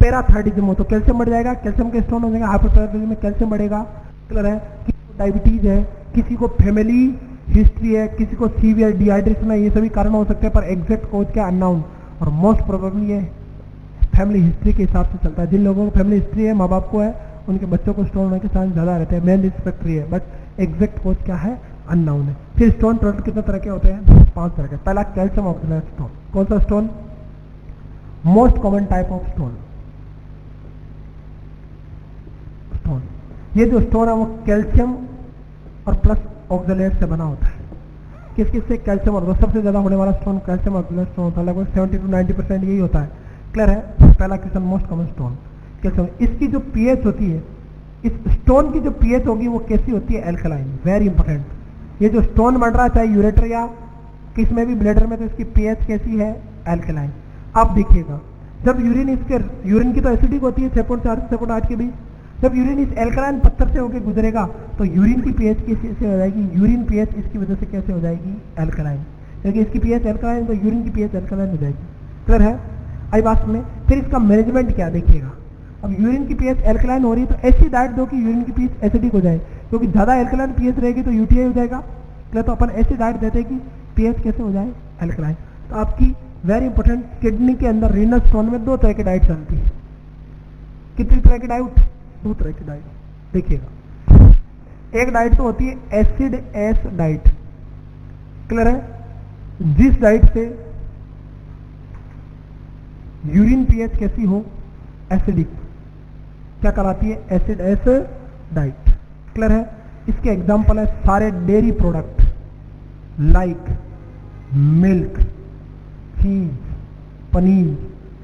Speaker 1: पैराथायराइडिज्म हो तो कैल्शियम बढ़ जाएगा, कैल्शियम के स्टोन हो जाएगा, हाइपोथायराइडिज्म में कैल्शियम बढ़ेगा। क्लियर है? किसी को डायबिटीज है, किसी को फैमिली हिस्ट्री है, किसी को सीवियर डिहाइड्रेशन है, ये सभी कारण हो सकते हैं, पर एग्जैक्ट कोज क्या? अननोन। और मोस्ट प्रोबेबली ये फैमिली हिस्ट्री के हिसाब से चलता है। जिन लोगों को फैमिली हिस्ट्री है, माँ बाप को है, उनके बच्चों को स्टोन होने के चांस ज़्यादा रहते हैं। मेन रिस्पेक्टरी है, बट एग्जैक्ट कोज क्या है? अननोन है। फिर स्टोन टोटल कितने तरह के होते हैं? 5 तरह के। पहला कैल्शियम ऑक्सलेट स्टोन। कौन सा stone? Most common type of stone. ये जो स्टोन है वो कैल्शियम और प्लस ऑक्सलेट से बना होता है। किस किस से? कैल्शियम और सबसे ज्यादा होने वाला स्टोन कैल्शियम ऑक्सलेट स्टोन होता है, लगभग 70 to 90% यही होता है। क्लियर है? पहला question, most common stone calcium. इसकी जो पीएच होती है, इस स्टोन की जो पीएच होगी वो कैसी होती है? एल्कलाइन। Very important. ये जो स्टोन बन रहा है चाहे यूरेटर या किस में भी ब्लैडर में, तो इसकी पीएच कैसी है? एल्कलाइन। अब देखिएगा, जब यूरिन इसके, यूरिन की तो एसिडिक होती है 6.4 से 6.8 के बीच, जब यूरिन इस एल्कलाइन पत्थर से होकर गुजरेगा तो यूरिन की पीएच कैसे हो जाएगी? यूरिन पीएच इसकी वजह से कैसे हो जाएगी? एल्कलाइन। क्योंकि इसकी पीएच एल्कलाइन तो यूरिन की पीएच एल्कलाइन हो जाएगी। क्लियर है? आई बात में। फिर इसका मैनेजमेंट क्या? देखिएगा, अब यूरिन की पीएच एल्कलाइन हो रही है तो ऐसी डाइट दो कि यूरिन की पीएच एसिडिक हो जाए, क्योंकि ज्यादा एल्कलाइन पीएच रहेगी तो यूटीआई हो जाएगा। तो अपन ऐसी डाइट देते हैं कि पीएच कैसे हो जाए? एल्कलाइन। तो आपकी वेरी इंपॉर्टेंट, किडनी के अंदर रीनल स्टोन में 2 तरह की डाइट चलती है। कितनी तरह की डाइट? 2 तरह की डाइट। देखिएगा, एक डाइट तो होती है एसिड एस डाइट। क्लियर है? जिस डाइट से यूरिन पीएच कैसी हो? एसिडिक, क्या कहलाती है? Acid S diet. क्लियर है? इसके एग्जाम्पल है सारे डेयरी प्रोडक्ट लाइक मिल्क, चीज, पनीर,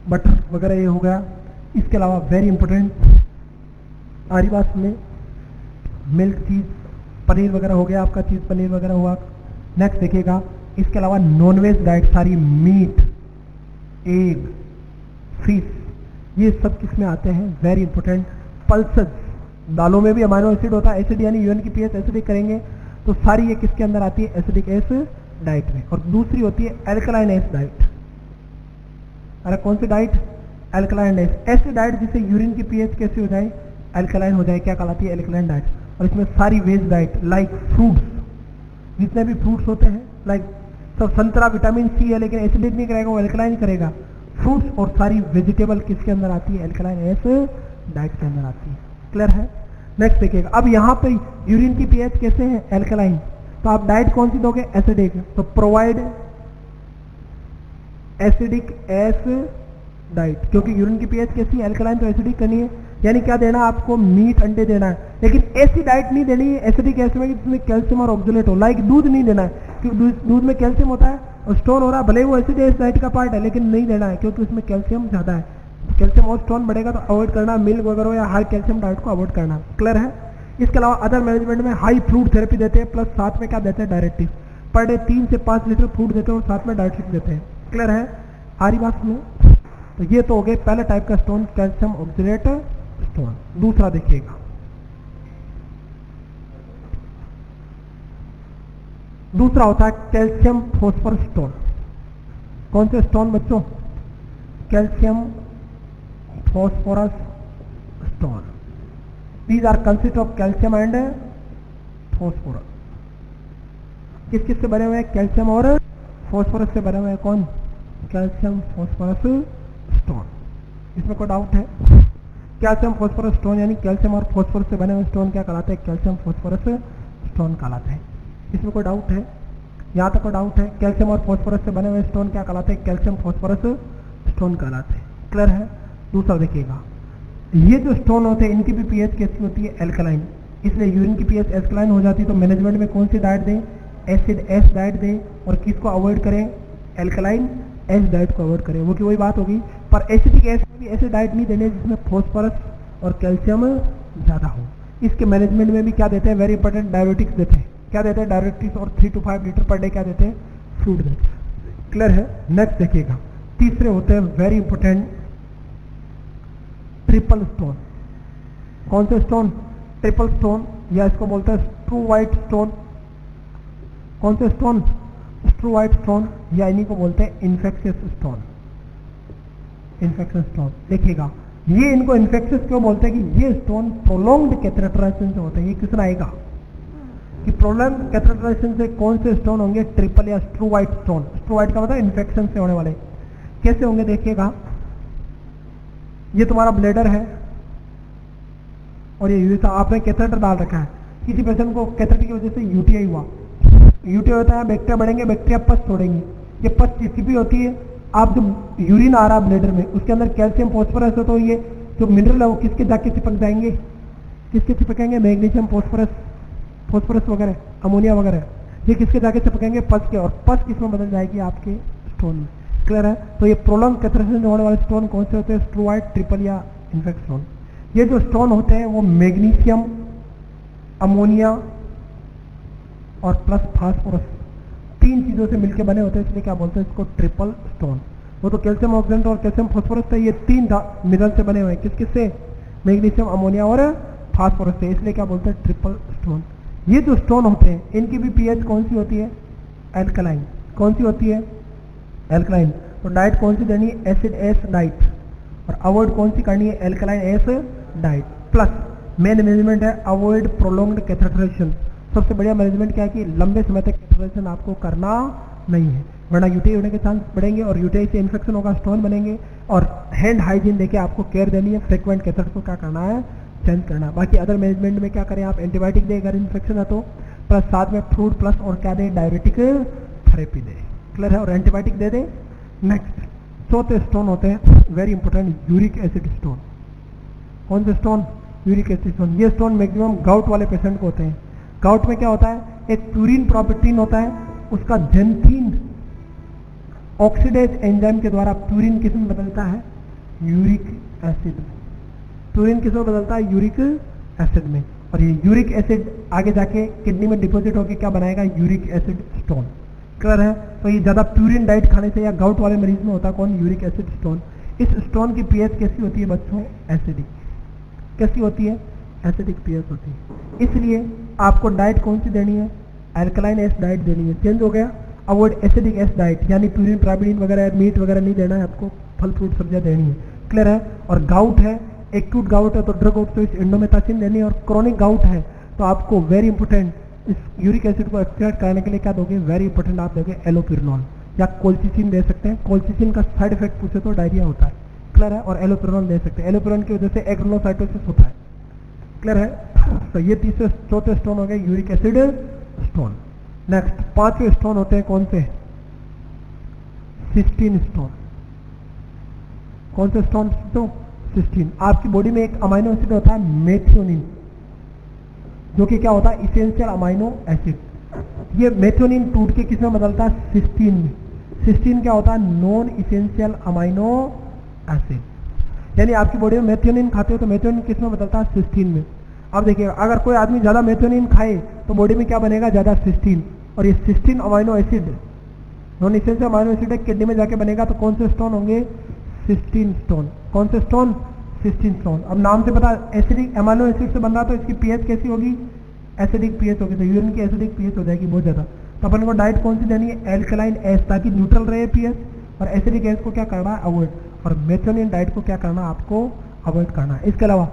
Speaker 1: बटर वगैरह ये हो गया। इसके अलावा वेरी इंपॉर्टेंट आ रही बात में, मिल्क चीज पनीर वगैरह हो गया आपका, चीज पनीर वगैरह हुआ। नेक्स्ट देखिएगा, इसके अलावा नॉनवेज डाइट सारी, मीट, एग, फिश, ये सब किस में आते हैं, वेरी इंपॉर्टेंट। पल्सेस, दालों में भी अमाइनो एसिड होता है, एसिड यानी यूएन की पीएच एसिडिक करेंगे तो सारी ये किसके अंदर आती है, एसिडिक एस डाइट में। और दूसरी होती है एल्कलाइन एस डाइट। अरे कौन सी डाइट, एल्कलाइन एस, ऐसी डाइट जिससे यूरिन की पीएच कैसी हो जाए, एल्कलाइन हो जाए, क्या कहलाती है, एल्कलाइन डाइट। और इसमें सारी वेज डाइट लाइक फ्रूट्स, जितने भी फ्रूट्स होते हैं, लाइक सब संतरा विटामिन सी है लेकिन एसिडिक नहीं करेगा, वो एल्कलाइन करेगा। फ्रूट्स और सारी वेजिटेबल किसके अंदर आती है, एल्कलाइन एस डाइट के अंदर आती है। क्लियर है। नेक्स्ट देखिएगा, अब यहाँ पे यूरिन की पीएच कैसे है, एल्कलाइन, तो आप डाइट कौन सी दोगे, एसिडिक, तो प्रोवाइड एसिडिक एस डाइट, क्योंकि यूरिन की पीएच कैसी है, एल्कलाइन, तो एसिडिक करनी है। यानी क्या देना है आपको, मीट अंडे देना है, लेकिन ऐसी डाइट नहीं देनी है एसिडिक एस में जिसमें कैल्शियम और ऑक्सलेट हो, लाइक दूध नहीं देना है, क्योंकि दूध में कैल्शियम होता है और स्टोन हो रहा है, भले वो एसिड एस डाइट का पार्ट है लेकिन नहीं देना है क्योंकि उसमें कैल्शियम ज्यादा है, कैल्शियम और स्टोन बढ़ेगा तो अवॉइड करना, मिल्क वगैरह या हाई कैल्शियम डाइट को अवॉइड करना। क्लियर है। इसके अलावा अदर मैनेजमेंट में हाई फ्रूट थेरेपी देते हैं, प्लस साथ में क्या देते हैं, डायरेक्टिव, पर डे 3 से 5 लीटर फ्रूट देते हैं और साथ में डायरेक्टिव देते हैं। क्लियर है, आ रही बात में। तो ये तो हो गए पहले टाइप का स्टोन, कैल्शियम ऑक्सलेट स्टोन। दूसरा देखिएगा, दूसरा होता है कैल्शियम फॉस्फोरस स्टोन। कौन से स्टोन बच्चों, calcium phosphorus stone. These are consist of calcium and phosphorus. किस किस से बने हुए हैं, कैल्शियम और फॉस्फोरस से बने हुए हैं। कौन, कैल्शियम फॉस्फोरस स्टोन। इसमें कोई डाउट है, कैल्शियम फॉस्फोरस स्टोन यानी कैल्शियम और फॉस्फोरस से बने हुए स्टोन क्या कहलाते हैं, कैल्शियम फॉस्फोरस स्टोन कहलाते हैं। इसमें कोई डाउट है, यहाँ तक कोई डाउट है, कैल्शियम और फॉस्फोरस से बने हुए स्टोन क्या कहलाते हैं, कैल्शियम फॉस्फोरस स्टोन कहलाते हैं। क्लियर है। दूसरा देखिएगा, ये जो स्टोन होते हैं इनकी भी पीएच कैसी होती है, एल्कलाइन, इसलिए यूरिन की पीएच एल्कलाइन हो जाती है। तो मैनेजमेंट में कौन सी डाइट दें, एसिड एस डाइट दें, और किसको अवॉइड करें, एल्कलाइन एस डाइट को अवॉइड करें। वो की वही बात होगी, पर एसिडिक एस में भी ऐसे डाइट नहीं देने जिसमें फॉस्फोरस और कैल्शियम ज्यादा हो। इसके मैनेजमेंट में भी क्या देते हैं, वेरी इंपॉर्टेंट, डायबिटिक्स देते हैं। क्या देते हैं, डायबिटिक्स, और 3 to 5 लीटर पर डे क्या देते हैं, फ्रूट देते हैं। क्लियर है। नेक्स्ट देखिएगा, तीसरे होते हैं वेरी इंपॉर्टेंट, ट्रिपल स्टोन। कौन से स्टोन, ट्रिपल स्टोन, या इसको बोलते हैं स्ट्रू व्हाइट स्टोन। कौन से स्टोन, स्ट्रू व्हाइट स्टोन, या इन्हीं को बोलते हैं इन्फेक्शियस स्टोन। इन्फेक्शन स्टोन देखिएगा, ये इनको इन्फेक्शियस क्यों बोलते हैं कि ये स्टोन प्रोलॉन्ग्ड कैथेटराइजेशन से होते हैं। ये किसने आएगा कि प्रोलॉन्ग्ड कैथेटराइजेशन से कौन से स्टोन होंगे, ट्रिपल या स्ट्रू व्हाइट स्टोन। स्ट्रू व्हाइट का मतलब इन्फेक्शन से होने वाले। कैसे होंगे देखिएगा, ये तुम्हारा ब्लेडर है और ये यूरिन, आपने कैथेटर डाल रखा है, किसी पेशेंट को कैथेटर की वजह से यूटीआई हुआ। यूटीआई होता है, बैक्टीरिया बढ़ेंगे, बैक्टीरिया पस छोड़ेंगे, ये पस चिपचिपी होती है। आप जो यूरिन आ रहा है ब्लेडर में, उसके अंदर कैल्शियम फॉस्फोरस है, तो ये जो मिनरल है वो किसके जाके चिपक जाएंगे, किसके चिपकेंगे, मैग्नीशियम फॉस्फोरस, फॉस्फोरस वगैरह, अमोनिया वगैरह, ये किसके जाके चिपकेंगे, पस के, और पस किसमें बदल जाएगी, आपके स्टोन में। क्लियर है। तो ये प्रोलॉन्ग कैथेटराइजेशन होने वाले स्टोन कौन से होते हैं, स्ट्रू व्हाइट, ट्रिपल या इन्फेक्ट स्टोन। ये जो स्टोन होते हैं वो मैग्नीशियम, अमोनिया और प्लस फास्फोरस, 3 चीजों से मिलकर बने होते हैं, इसलिए क्या बोलते हैं इसको, ट्रिपल स्टोन। वो तो कैल्शियम ऑक्सीडेंट और कैल्शियम फॉस्फोरस से, ये 3 मिनरल से बने हुए हैं। किस किस से, मैग्नीशियम, अमोनिया और फास्फोरस से, इसलिए क्या बोलते हैं, ट्रिपल स्टोन। ये जो स्टोन होते हैं इनकी भी पीएच कौन सी होती है, एल्कलाइन। कौन सी होती है, एल्कलाइन। तो डाइट कौन सी देनी है, एसिड एस डाइट, और अवॉइड कौन सी करनी है, alkaline S diet. Plus main management है अवॉइड प्रोलॉन्ग्ड कैथेटराइजेशन। सबसे बढ़िया मैनेजमेंट क्या है कि लंबे समय तक कैथेटराइजेशन आपको करना नहीं है, वरना यूटीआई होने के चांस बढ़ेंगे और यूटीआई से इन्फेक्शन होगा, स्टोन बनेंगे। और हैंड हाइजीन देके आपको केयर देनी है, फ्रिक्वेंट कैथेटर को क्या करना है, चेंज करना। बाकी अदर मैनेजमेंट में क्या करें आप, एंटीबायोटिक दे अगर इन्फेक्शन है तो, प्लस साथ में फ्रूट प्लस और क्या दे, डायबिटिक थेरेपी दे। क्लियर है, और एंटीबायोटिक दे दे। नेक्स्ट चौथे स्टोन होते हैं very important, uric acid stone. कौन से स्टोन, यूरिक एसिड स्टोन। ये स्टोन मैक्सिमम गाउट वाले पेशेंट को होते हैं। गाउट में क्या होता है, एक प्यूरिन प्रोपेक्टिन होता है, उसका जेंथीन ऑक्सीडेज एंजाइम के द्वारा प्यूरिन किस में बदलता है? यूरिक एसिड में। प्यूरिन किस में बदलता है? यूरिक एसिड में। और ये यूरिक एसिड आगे जाके किडनी में डिपॉजिट होकर क्या बनाएगा? Uric acid stone. क्लियर है? तो ये ज्यादा प्यूरिन डाइट खाने से या गाउट वाले मरीज में होता कौन? Uric acid stone. इस स्टोन की पीएच कैसी होती है बच्चों? एसिडिक। कैसी होती है? एसिडिक पीएच होती है। इसलिए आपको डाइट कौन सी देनी है? एल्कलाइन एस डाइट देनी है। चेंज हो गया? अवॉइड एसिडिक एस डाइट, यानी प्यूरिन प्राइबिडिन वगैरह मीट वगैरह नहीं देना है आपको, फल फ्रूट सब्जियां देनी है। क्लियर है? और गाउट है, एक्यूट गाउट है तो ड्रग ऑफ चॉइस इंडोमेथासिन देनी है। और क्रोनिक गाउट है तो आपको वेरी इंपॉर्टेंट इस यूरिक एसिड को एक्सट्रैक्ट कराने के लिए क्या दोगे? वेरी इंपॉर्टेंट आप दोगे एलोपिरिनॉल या कोल्चिसिन दे सकते हैं। कोल्चिसिन का साइड इफेक्ट पूछे तो डायरिया होता है। क्लियर है? और एलोपिरिनॉल दे सकते हैं। एलोपिरिन की वजह से एग्रोनोसाइटोसिस होता है। क्लियर है? तो ये तीसरे चौथे स्टोन हो गए यूरिक एसिड स्टोन। नेक्स्ट पांचवें स्टोन होते हैं कौन से? Cysteine stone. कौन से स्टोन? तो सिस्टीन। आपकी बॉडी में एक अमाइनो एसिड होता है मेथियोनिन, जो कि क्या होता है? Essential amino acid. ये मेथियोनिन टूट के किस में बदलता है? सिस्टीन में। सिस्टीन क्या होता है? Non essential amino acid. यानी आपकी बॉडी में मेथियोनिन खाते हो तो मेथियोनिन किस में बदलता है? सिस्टीन में। अब देखिए, अगर कोई आदमी ज्यादा मेथियोनिन खाए तो बॉडी में क्या बनेगा? ज्यादा सिस्टीन। और ये cystine amino acid non essential amino acid kidney में जाके बनेगा तो कौन से स्टोन होंगे? Cystine stone. कौन से स्टोन? Cysteine stone. अब नाम से पता एसिडिक अमाइनो एसिड से बन रहा तो इसकी पीएच कैसी होगी? एसिडिक पीएच होगी। तो यूरिन की एसिडिक पीएच हो जाएगी बहुत ज्यादा। तो अपन को डाइट कौन सी देनी है? एल्कलाइन एस, ताकि न्यूट्रल रहे पीएच। और एसिडिक एस को क्या करना है? अवॉइड। और मेथियोनिन डाइट को क्या करना है? आपको अवॉइड करना है। इसके अलावा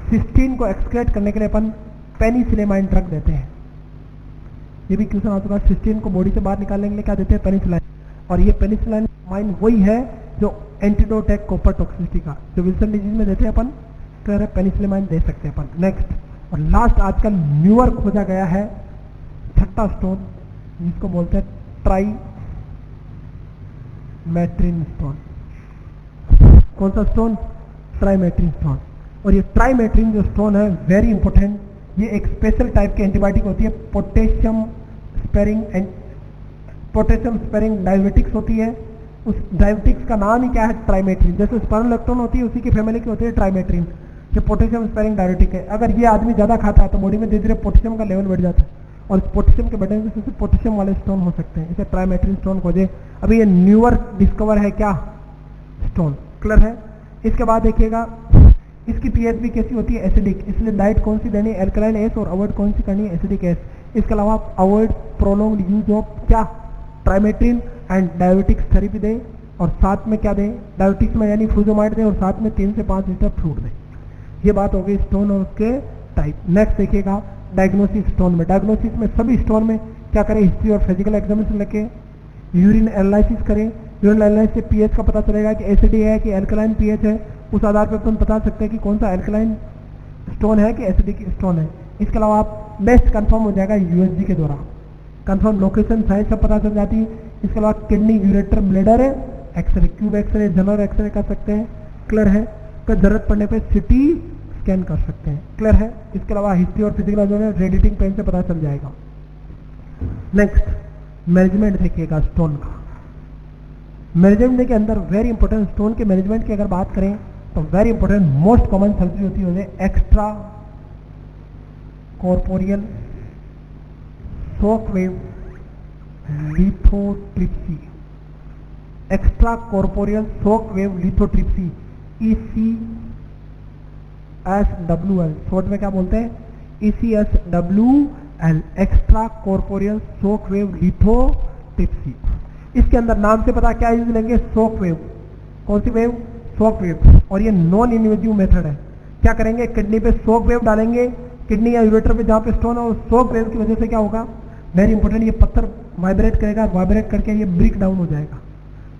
Speaker 1: सिस्टीन को एक्सक्रेट करने के लिए अपन पेनिसिलेमाइन ड्रग देते हैं। ये भी क्वेश्चन आ चुका है। सिस्टीन को बॉडी से बाहर निकालने के लिए क्या देते हैं? पेनिसिलाइन। और ये पेनिसिलाइन वही है जो एंटीडोट है कॉपर टॉक्सिसिटी का, जो विल्सन डिजीज में देते हैं अपन। तो पेनिसिलेमाइन दे सकते हैं अपन। नेक्स्ट और लास्ट आजकल न्यूअर खोजा गया है छठा स्टोन, जिसको बोलते हैं ट्राई मैट्रिन स्टोन। कौन सा स्टोन? ट्राइमेट्रिन स्टोन। और ये ट्राइमेट्रिन जो स्टोन है वेरी इंपॉर्टेंट, ये एक स्पेशल टाइप की एंटीबायोटिक होती है। पोटेशियम स्पेरिंग डायबिटिक्स होती है। उस डायबिटिक्स का नाम ही क्या है? ट्राइमेट्रिन। जैसे स्पाइरोलेक्टोन होती है उसी की फैमिली की होती है ट्राइमेट्रिन, जो पोटेशियम स्पेरिंग डायबिटिक है। अगर ये आदमी ज्यादा खाता है तो बॉडी में धीरे धीरे पोटेशियम का लेवल बढ़ जाता है और पोटेशियम के बढ़ने से पोटेशियम वाले स्टोन हो सकते हैं। इसे ट्राइमेट्रिन स्टोन खोजे। अभी ये न्यूअर डिस्कवर है क्या? स्टोन। क्लियर है? इसके बाद देखिएगा इसकी पीएच भी कैसी होती है? एसिडिक। इसलिए डाइट कौन सी देनी है? Alkaline S. और अवॉइड कौन सी करनी है? Acidic S. इसके अलावा अवॉइड प्रोलॉन्ग्ड यूज ऑफ क्या? ट्राइमेट्रिन एंड डायबिटिक्स थेरेपी दें। और साथ में क्या दें? डायबिटिक्स में यानी फ्रूजोमाइड दें और साथ में 3 से 5 लीटर फ्रूट दें। ये बात हो गई स्टोन और उसके टाइप। नेक्स्ट देखिएगा डायग्नोसिस स्टोन में। डायग्नोसिस में सभी स्टोन में क्या करें? हिस्ट्री और फिजिकल एग्जामिनेशन लेके यूरिन एनालिसिस करें। यूरिन एनालिसिस से पीएच का पता चलेगा कि एसिडिक है कि एल्कलाइन पीएच है। उस आधार पर अपन बता सकते हैं कि कौन सा एल्कलाइन स्टोन है कि एसिडिक स्टोन है। इसके अलावा आप बेस्ट कंफर्म हो जाएगा यूएसजी के द्वारा। कंफर्म लोकेशन साइज सब पता चल जाती है। इसके अलावा किडनी, यूरेटर, ब्लेडर है, X ray, cube X ray, general X ray कर सकते हैं। क्लियर है? तो जरूरत पड़ने पे सिटी स्कैन कर सकते हैं। क्लियर है? इसके अलावा हिस्ट्री और फिजिकल जो है रेडिटिंग पेन से पता चल जाएगा। नेक्स्ट मैनेजमेंट देखिएगा स्टोन का। मैनेजमेंट के अंदर वेरी इंपॉर्टेंट स्टोन के मैनेजमेंट की अगर बात करें तो very important most common surgery होती है extra corporeal shock wave lithotripsy. Extra corporeal shock wave lithotripsy, ECSWL short में क्या बोलते हैं? ECSWL, extra corporeal shock wave lithotripsy. इसके अंदर नाम से पता क्या यूज लेंगे? Shock wave. कौन सी वेव? Shock wave. और ये नॉन इन्वेजिव मेथड है। क्या करेंगे? किडनी पे शॉक वेव डालेंगे, किडनी या यूरेटर पे जहाँ पे स्टोन है, शॉक वेव की वजह से क्या होगा? वेरी इंपॉर्टेंट, ये पत्थर वाइब्रेट करेगा, वाइब्रेट करके ये ब्रेक डाउन हो जाएगा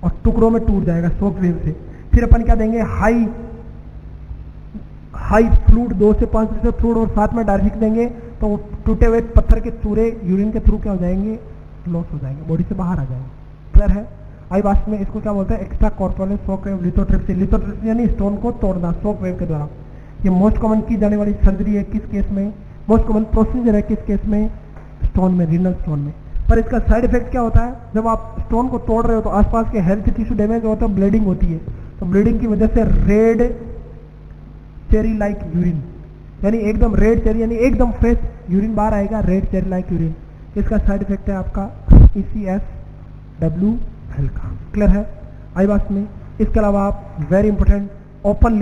Speaker 1: और टुकड़ों में टूट जाएगा शॉक वेव से। फिर अपन क्या देंगे? हाई फ्लूइड 2 से 5 लीटर फ्लूइड और साथ में डार्जिक देंगे तो टूटे हुए पत्थर के चूरे यूरिन के थ्रू क्या हो जाएंगे? लॉस हो जाएंगे, बॉडी से बाहर आ जाएंगे। क्लियर है? आई वास्तव में इसको क्या बोलते हैं? Extra corporal shock wave lithotripsy. Lithotripsy यानी स्टोन को तोड़ना शॉक वेव के द्वारा। ये मोस्ट कॉमन की जाने वाली सर्जरी है। किस केस में? मोस्ट कॉमन प्रोसीजर है किस केस में? स्टोन में, रीनल स्टोन में। पर इसका साइड इफेक्ट क्या होता है, जब आप स्टोन को तोड़ रहे हो तो आसपास के हेल्थ टिश्यू डैमेज होता है, ब्लीडिंग होती है। तो ब्लीडिंग की वजह से रेड चेरी लाइक यूरिन, यानी एकदम रेड चेरी, यानी एकदम फ्रेश यूरिन बाहर आएगा, रेड चेरी लाइक यूरिन। इसका साइड इफेक्ट है आपका ECSWL का। क्लियर है, आई बात में। इसके अलावा आप वेरी इंपॉर्टेंट ओपन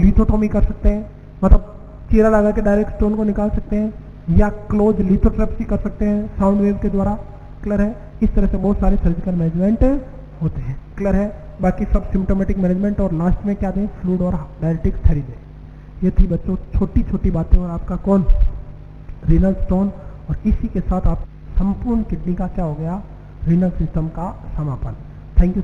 Speaker 1: लिथोटोमी कर सकते हैं, मतलब चीरा लगा के डायरेक्ट स्टोन को निकाल सकते हैं, या क्लोज लिथोट्रिप्सी कर सकते हैं साउंड वेव के द्वारा। क्लियर है, इस तरह से बहुत सारे सर्जिकल मैनेजमेंट होते हैं। क्लियर है, बाकी सब सिम्टोमेटिक मैनेजमेंट, और लास्ट में क्या दें, फ्लूइड और डायलिटिक्स थेरेपी दें। ये थी बच्चों छोटी छोटी बातें, और आपका कौन रीनल स्टोन, और इसी के साथ आप संपूर्ण किडनी का क्या हो गया, रीनल सिस्टम का समापन। Thank you.